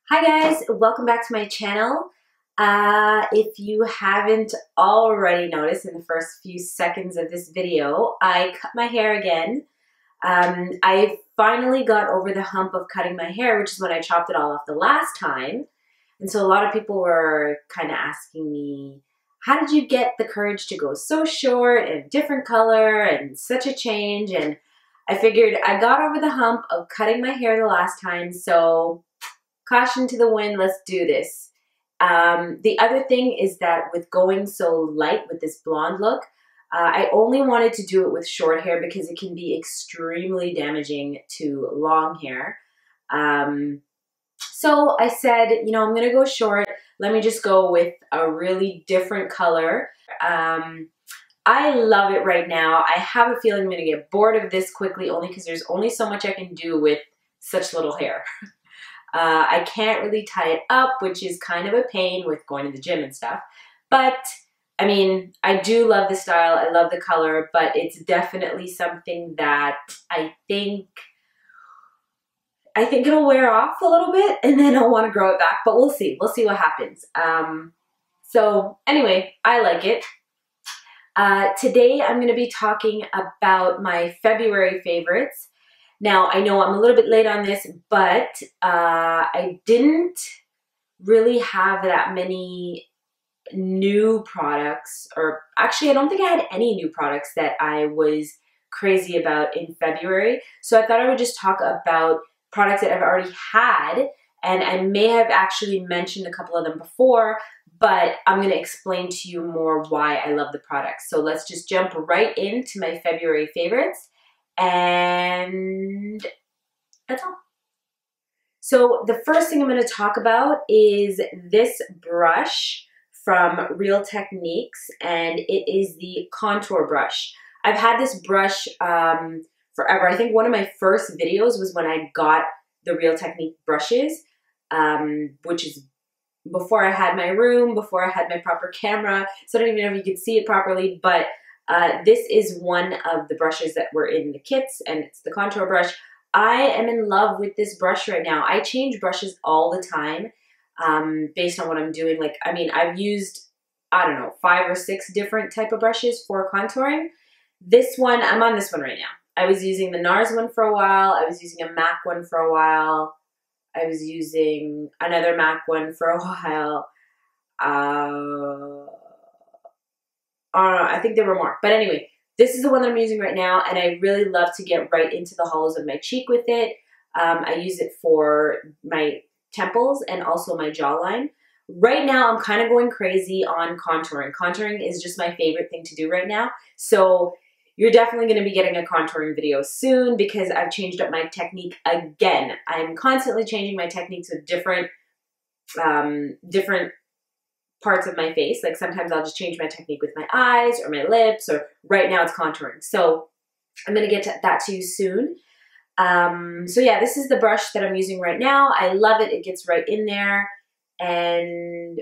Hi guys, welcome back to my channel. If you haven't already noticed in the first few seconds of this video, I cut my hair again. I finally got over the hump of cutting my hair, which is when I chopped it all off the last time. And so a lot of people were kind of asking me, how did you get the courage to go so short and different color and such a change? And I figured I got over the hump of cutting my hair the last time, so caution to the wind, let's do this. The other thing is that with going so light with this blonde look, I only wanted to do it with short hair because it can be extremely damaging to long hair. So I said, you know, I'm gonna go short. Let me just go with a really different color. I love it right now. I have a feeling I'm gonna get bored of this quickly only because there's only so much I can do with such little hair. I can't really tie it up, which is kind of a pain with going to the gym and stuff. But, I mean, I do love the style. I love the color, but it's definitely something that I think it'll wear off a little bit and then I'll want to grow it back, but we'll see. We'll see what happens. So anyway, I like it. Today I'm going to be talking about my February favorites. Now, I know I'm a little bit late on this, but I didn't really have that many new products, or actually I don't think I had any new products that I was crazy about in February. So I thought I would just talk about products that I've already had, and I may have actually mentioned a couple of them before, but I'm going to explain to you more why I love the products. So let's just jump right into my February favorites. And that's all. So the first thing I'm going to talk about is this brush from Real Techniques, and it is the contour brush. I've had this brush forever. I think one of my first videos was when I got the Real Technique brushes, which is before I had my room, before I had my proper camera. So I don't even know if you could see it properly, but this is one of the brushes that were in the kits, and it's the contour brush. I am in love with this brush right now. I change brushes all the time based on what I'm doing. Like, I mean, I've used, I don't know, 5 or 6 different type of brushes for contouring. This one, I'm on this one right now. I was using the NARS one for a while. I was using a MAC one for a while. I was using another MAC one for a while. I think there were more. But anyway, this is the one that I'm using right now, and I really love to get right into the hollows of my cheek with it. I use it for my temples and also my jawline. Right now, I'm kind of going crazy on contouring. Contouring is just my favorite thing to do right now. So you're definitely going to be getting a contouring video soon because I've changed up my technique again. I'm constantly changing my techniques with different parts of my face. Like sometimes I'll just change my technique with my eyes or my lips, or right now it's contouring. So I'm going to get to that to you soon. So yeah, this is the brush that I'm using right now. I love it. It gets right in there, and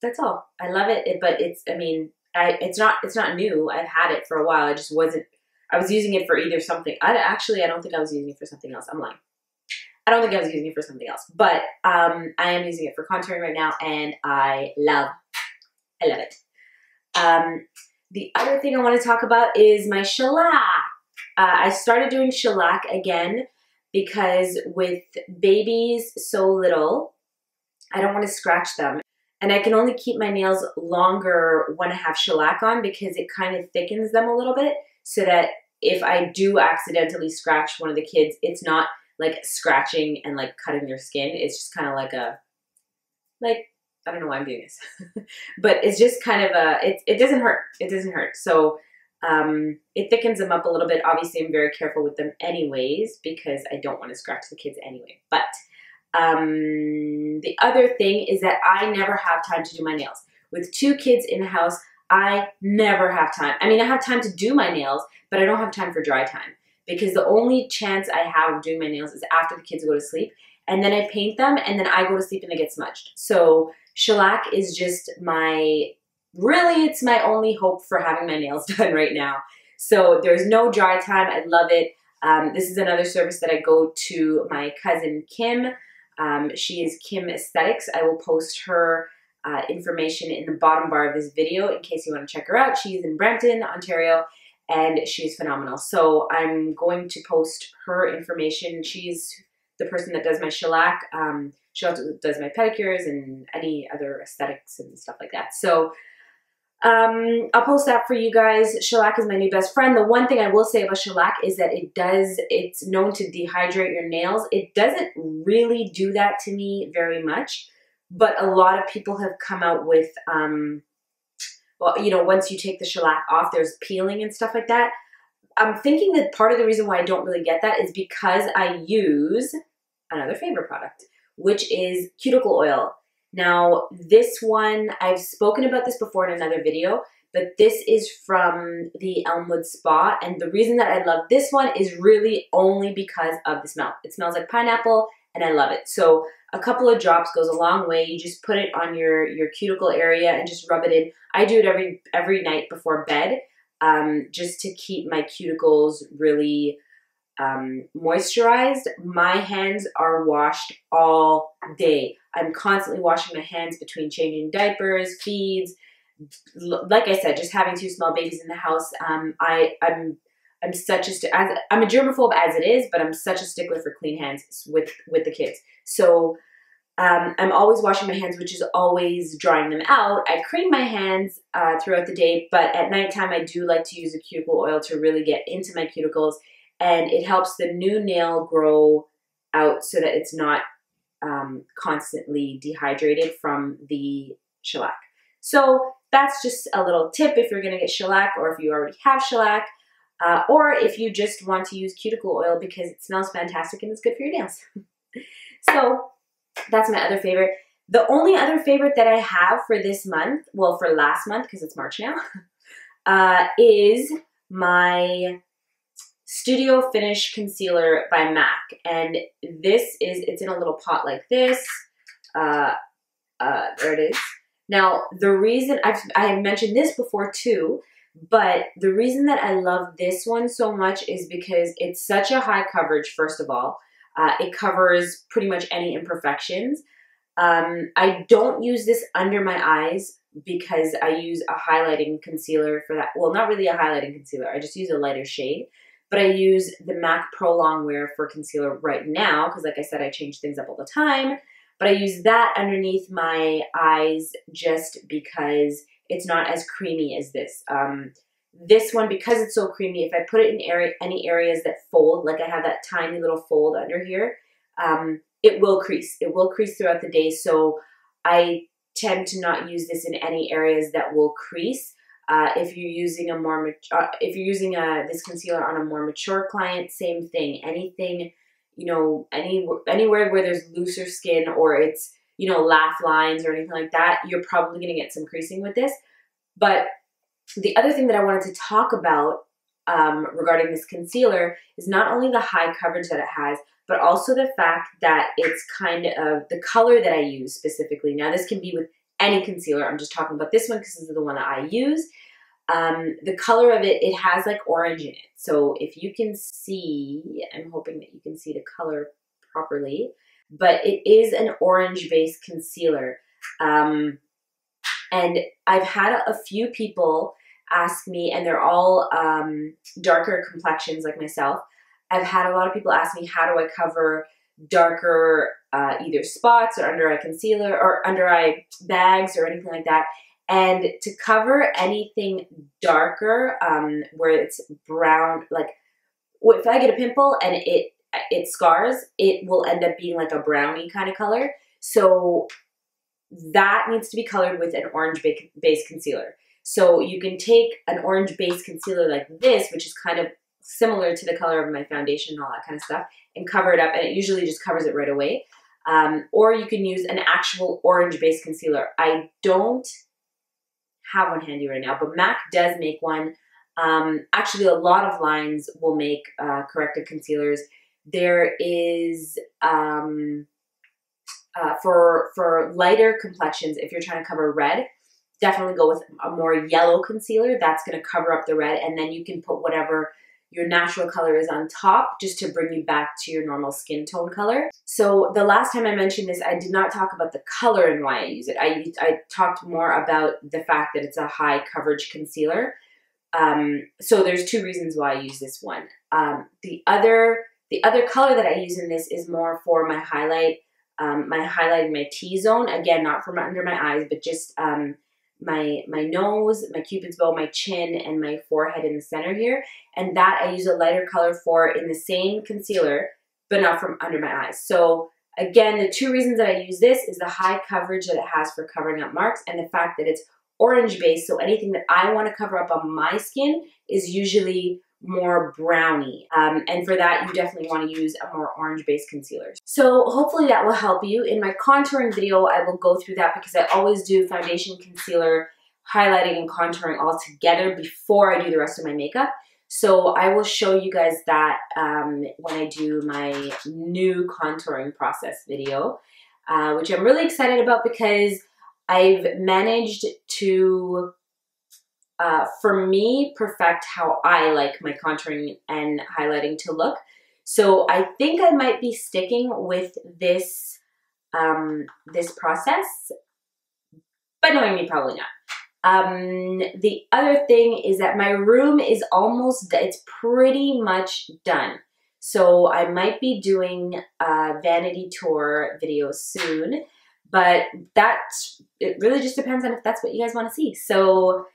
that's all. I love it. But it's, I mean, it's not new. I've had it for a while. I just wasn't, I was using it for either something. I don't think I was using it for something else. I'm lying. I don't think I was using it for something else, but I am using it for contouring right now, and I love it. The other thing I want to talk about is my shellac. I started doing shellac again because with babies so little, I don't want to scratch them. And I can only keep my nails longer when I have shellac on because it kind of thickens them a little bit, so that if I do accidentally scratch one of the kids, it's not like scratching and like cutting their skin. It's just kind of like a, like, I don't know why I'm doing this, but it's just kind of a, it doesn't hurt. It doesn't hurt. So it thickens them up a little bit. Obviously, I'm very careful with them anyways because I don't want to scratch the kids anyway. But the other thing is that I never have time to do my nails. With 2 kids in the house, I never have time. I mean, I have time to do my nails, but I don't have time for dry time, because the only chance I have of doing my nails is after the kids go to sleep, and then I paint them, and then I go to sleep and they get smudged. So shellac is just my, really, it's my only hope for having my nails done right now. So there's no dry time. I love it. This is another service that I go to my cousin Kim. She is Kim Aesthetics. I will post her information in the bottom bar of this video in case you want to check her out. She's in Brampton, Ontario, and she's phenomenal. So I'm going to post her information. She's the person that does my shellac. She also does my pedicures and any other aesthetics and stuff like that. So I'll post that for you guys. Shellac is my new best friend. The one thing I will say about shellac is that it's known to dehydrate your nails. It doesn't really do that to me very much, but a lot of people have come out with, well, you know, once you take the shellac off, there's peeling and stuff like that. I'm thinking that part of the reason why I don't really get that is because I use another favorite product, which is cuticle oil. Now, this one, I've spoken about this before in another video, but this is from the Elmwood Spa, and the reason that I love this one is really only because of the smell. It smells like pineapple, and I love it. So a couple of drops goes a long way. You just put it on your cuticle area and just rub it in. I do it every night before bed, just to keep my cuticles really moisturized. My hands are washed all day. I'm constantly washing my hands between changing diapers, feeds. Like I said, just having two small babies in the house. I'm such a I'm a germaphobe as it is, but I'm such a stickler for clean hands with the kids. So I'm always washing my hands, which is always drying them out. I cream my hands throughout the day, but at nighttime I do like to use the cuticle oil to really get into my cuticles, and it helps the new nail grow out so that it's not constantly dehydrated from the shellac. So that's just a little tip if you're going to get shellac, or if you already have shellac, or if you just want to use cuticle oil because it smells fantastic and it's good for your nails. So that's my other favorite. The only other favorite that I have for this month, well, for last month because it's March now, is my Studio Finish Concealer by MAC. And it's in a little pot like this. There it is. Now, the reason, I have mentioned this before too, but the reason that I love this one so much is because it's such a high coverage, first of all. It covers pretty much any imperfections. I don't use this under my eyes because I use a highlighting concealer for that. Well, not really a highlighting concealer. I just use a lighter shade. But I use the MAC Pro Longwear for concealer right now because, like I said, I change things up all the time. But I use that underneath my eyes just because it's not as creamy as this. This one, because it's so creamy, if I put it in any areas that fold, like I have that tiny little fold under here, it will crease. It will crease throughout the day. So I tend to not use this in any areas that will crease. If you're using this concealer on a more mature client, same thing. Anything, you know, anywhere where there's looser skin or it's, you know, laugh lines or anything like that, you're probably going to get some creasing with this. But the other thing that I wanted to talk about regarding this concealer is not only the high coverage that it has, but also the fact that it's kind of the color that I use specifically. Now, this can be with any concealer. I'm just talking about this one because this is the one that I use. The color of it has like orange in it. So if you can see, I'm hoping that you can see the color properly, but it is an orange-based concealer. And I've had a few people ask me, and they're all darker complexions like myself. I've had a lot of people ask me, how do I cover darker either spots or under eye concealer or under eye bags or anything like that. And to cover anything darker where it's brown, like if I get a pimple and it scars, it will end up being like a brownie kind of color. So that needs to be colored with an orange-based concealer. So you can take an orange-based concealer like this, which is kind of similar to the color of my foundation and all that kind of stuff, and cover it up, and it usually just covers it right away. Or you can use an actual orange-based concealer. I don't have one handy right now, but MAC does make one. Actually, a lot of lines will make corrective concealers. There is, for lighter complexions, if you're trying to cover red, definitely go with a more yellow concealer. That's going to cover up the red, and then you can put whatever your natural color is on top, just to bring you back to your normal skin tone color. So the last time I mentioned this, I did not talk about the color and why I use it. I talked more about the fact that it's a high coverage concealer. So there's two reasons why I use this one. The other color that I use in this is more for my highlight in my T-zone. Again, not from under my eyes, but just my nose, my cupid's bow, my chin, and my forehead in the center here. And that I use a lighter color for in the same concealer, but not from under my eyes. So again, the two reasons that I use this is the high coverage that it has for covering up marks, and the fact that it's orange based, so anything that I want to cover up on my skin is usually more browny. And for that, you definitely want to use a more orange based concealer. So hopefully that will help you. In my contouring video, I will go through that because I always do foundation, concealer, highlighting, and contouring all together before I do the rest of my makeup. So I will show you guys that when I do my new contouring process video, which I'm really excited about because I've managed to, for me, perfect how I like my contouring and highlighting to look. So I think I might be sticking with this, this process, but knowing me, probably not. The other thing is that my room is almost, it's pretty much done. So I might be doing a vanity tour video soon, but it really just depends on if that's what you guys want to see. So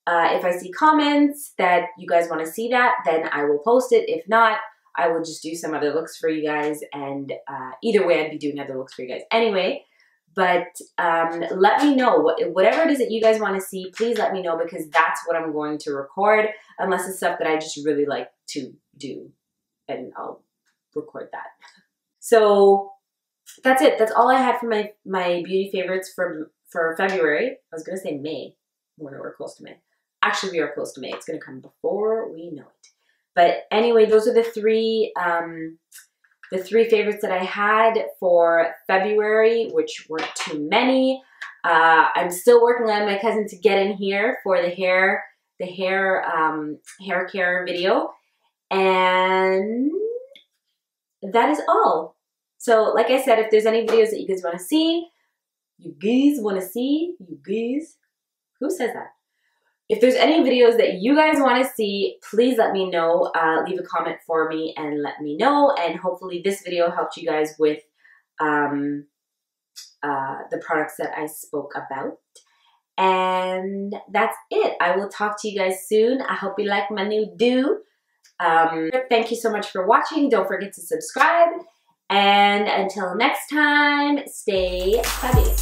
if I see comments that you guys want to see that, then I will post it. If not, I will just do some other looks for you guys. And either way, I'd be doing other looks for you guys anyway. But let me know, whatever it is that you guys want to see, please let me know, because that's what I'm going to record, unless it's stuff that I just really like to do, and I'll record that. So that's it. That's all I had for my beauty favorites for February. I was going to say May, when we're close to May. Actually, we are close to May. It's going to come before we know it. But anyway, those are the three favorites that I had for February, which weren't too many. I'm still working on my cousin to get in here for the hair care video. And that is all. So like I said, if there's any videos that you guys want to see, who says that? If there's any videos that you guys want to see, please let me know. Leave a comment for me and let me know. And hopefully this video helped you guys with the products that I spoke about. And that's it. I will talk to you guys soon. I hope you like my new do. Thank you so much for watching. Don't forget to subscribe. And until next time, stay fabulous.